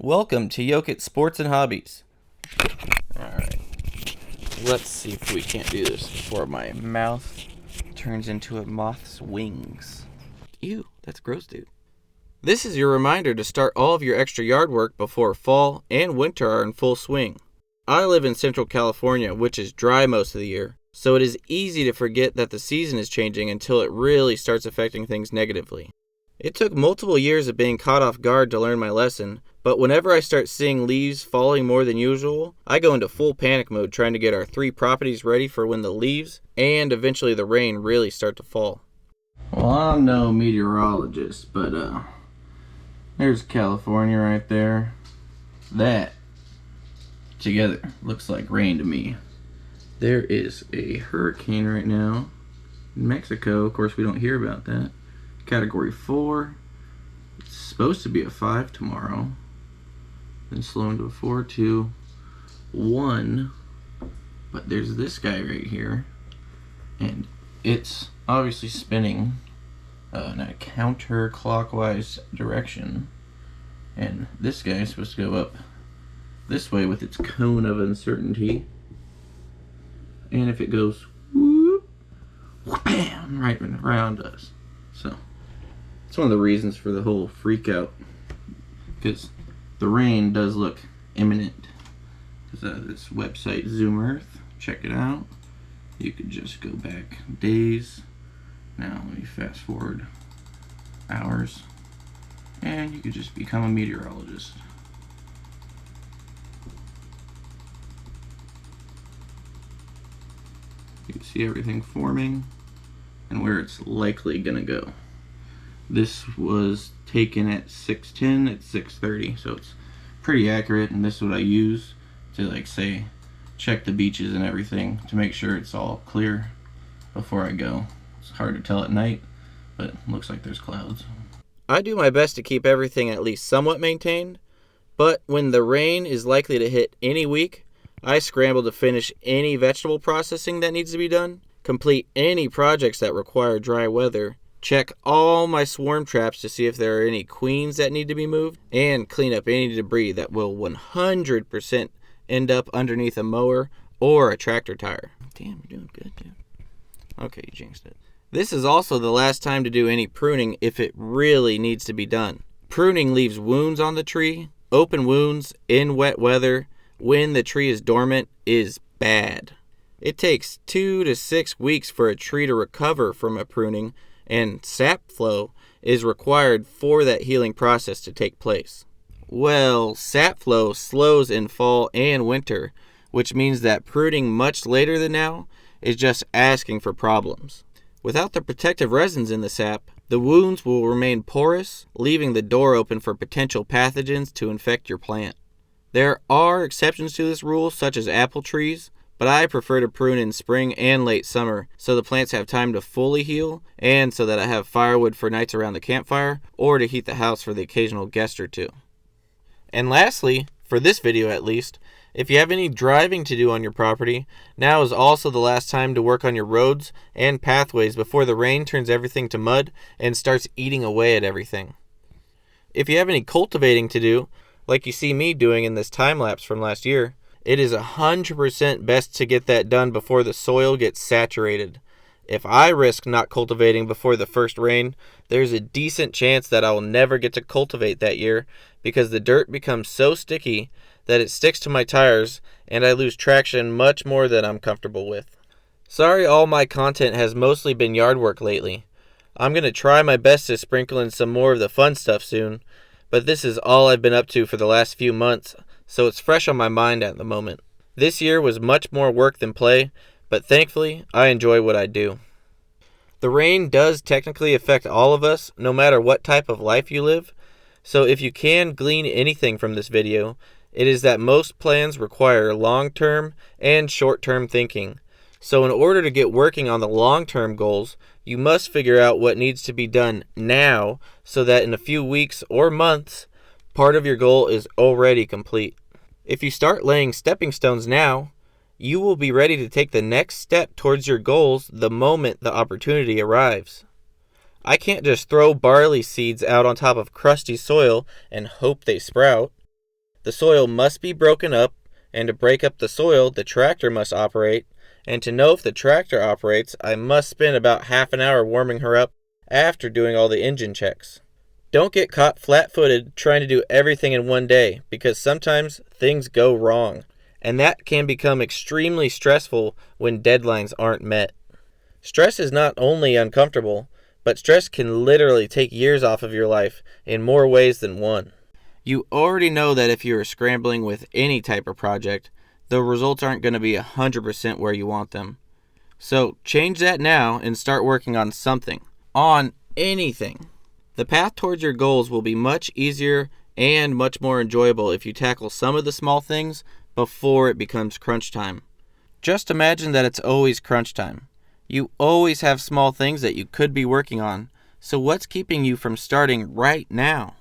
Welcome to Yokit Sports and Hobbies. Alright, let's see if we can't do this before my mouth turns into a moth's wings. Ew, that's gross, dude. This is your reminder to start all of your extra yard work before fall and winter are in full swing. I live in Central California, which is dry most of the year, so it is easy to forget that the season is changing until it really starts affecting things negatively. It took multiple years of being caught off guard to learn my lesson, but whenever I start seeing leaves falling more than usual, I go into full panic mode trying to get our 3 properties ready for when the leaves and eventually the rain really start to fall. Well, I'm no meteorologist, but there's California right there. That together looks like rain to me. There is a hurricane right now in Mexico. Of course, we don't hear about that. Category 4. It's supposed to be a 5 tomorrow. Then slow into a 4, 2, 1. But there's this guy right here. And it's obviously spinning in a counterclockwise direction. And this guy is supposed to go up this way with its cone of uncertainty. And if it goes whoop, bam, right around us. So it's one of the reasons for the whole freak out, because the rain does look imminent. Because this website Zoom Earth, check it out. You could just go back days. Now let me fast forward hours, and you could just become a meteorologist. You can see everything forming and where it's likely gonna go. This was taken at 6:10, at 6:30, so it's pretty accurate, and this is what I use to check the beaches and everything to make sure it's all clear before I go. It's hard to tell at night, but it looks like there's clouds. I do my best to keep everything at least somewhat maintained, but when the rain is likely to hit any week, I scramble to finish any vegetable processing that needs to be done, complete any projects that require dry weather, check all my swarm traps to see if there are any queens that need to be moved, and clean up any debris that will 100% end up underneath a mower or a tractor tire. Damn, you're doing good, dude. Okay, you jinxed it. This is also the last time to do any pruning if it really needs to be done. Pruning leaves wounds on the tree. Open wounds in wet weather when the tree is dormant is bad. It takes 2 to 6 weeks for a tree to recover from a pruning, and sap flow is required for that healing process to take place. Well, sap flow slows in fall and winter, which means that pruning much later than now is just asking for problems. Without the protective resins in the sap, the wounds will remain porous, leaving the door open for potential pathogens to infect your plant. There are exceptions to this rule, such as apple trees, but I prefer to prune in spring and late summer so the plants have time to fully heal, and so that I have firewood for nights around the campfire or to heat the house for the occasional guest or two. And lastly, for this video at least, if you have any driving to do on your property, now is also the last time to work on your roads and pathways before the rain turns everything to mud and starts eating away at everything. If you have any cultivating to do, like you see me doing in this time lapse from last year, it is 100% best to get that done before the soil gets saturated. If I risk not cultivating before the first rain, there's a decent chance that I will never get to cultivate that year because the dirt becomes so sticky that it sticks to my tires and I lose traction much more than I'm comfortable with. Sorry all my content has mostly been yard work lately. I'm going to try my best to sprinkle in some more of the fun stuff soon, but this is all I've been up to for the last few months, so it's fresh on my mind at the moment. This year was much more work than play, but thankfully, I enjoy what I do. The rain does technically affect all of us, no matter what type of life you live, so if you can glean anything from this video, it is that most plans require long-term and short-term thinking. So in order to get working on the long-term goals, you must figure out what needs to be done now so that in a few weeks or months, part of your goal is already complete. If you start laying stepping stones now, you will be ready to take the next step towards your goals the moment the opportunity arrives. I can't just throw barley seeds out on top of crusty soil and hope they sprout. The soil must be broken up, and to break up the soil, the tractor must operate, and to know if the tractor operates, I must spend about half an hour warming her up after doing all the engine checks. Don't get caught flat-footed trying to do everything in one day, because sometimes things go wrong, and that can become extremely stressful when deadlines aren't met. Stress is not only uncomfortable, but stress can literally take years off of your life in more ways than one. You already know that if you are scrambling with any type of project, the results aren't going to be 100% where you want them. So change that now and start working on something. On anything. The path towards your goals will be much easier and much more enjoyable if you tackle some of the small things before it becomes crunch time. Just imagine that it's always crunch time. You always have small things that you could be working on, so what's keeping you from starting right now?